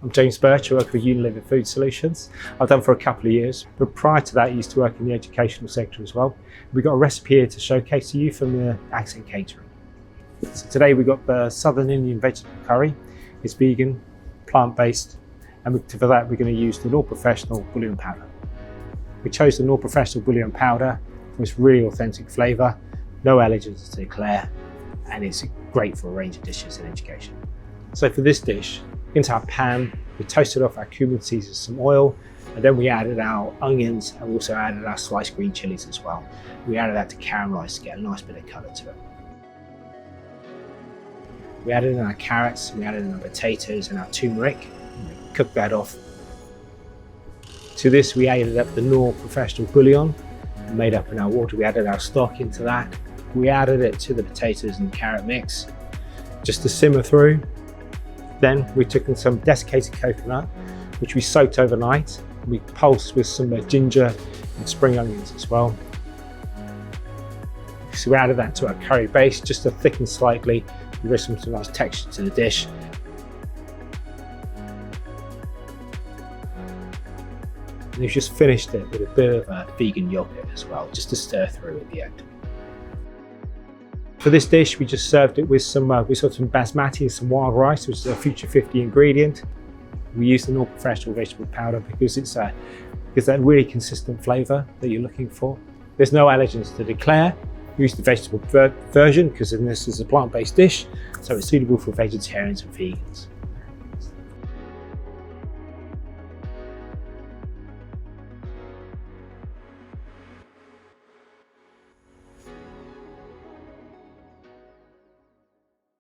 I'm James Birch, I work for Unilever Food Solutions. I've done for a couple of years, but prior to that I used to work in the educational sector as well. We've got a recipe here to showcase to you from the Accent Catering. So today we've got the Southern Indian vegetable curry. It's vegan, plant-based, and for that we're going to use the Knorr Professional bouillon powder. We chose the Knorr Professional bouillon powder for its really authentic flavour, no allergens to declare, and it's great for a range of dishes in education. So for this dish, into our pan, we toasted off our cumin seeds with some oil, and then we added our onions, and we also added our sliced green chilies as well. We added that to caramelise to get a nice bit of colour to it. We added in our carrots, we added in our potatoes and our turmeric, and we cooked that off. To this we added up the Knorr Professional bouillon, made up in our water. We added our stock into that. We added it to the potatoes and carrot mix, just to simmer through. Then we took in some desiccated coconut, which we soaked overnight. We pulsed with some ginger and spring onions as well. So we added that to our curry base, just to thicken slightly, give us some nice texture to the dish. And we've just finished it with a bit of a vegan yogurt as well, just to stir through at the end. For this dish, we just served it with some basmati and some wild rice, which is a Future 50 ingredient. We used the Knorr Professional vegetable powder because it's that really consistent flavour that you're looking for. There's no allergens to declare. We used the vegetable version because this is a plant-based dish, so it's suitable for vegetarians and vegans.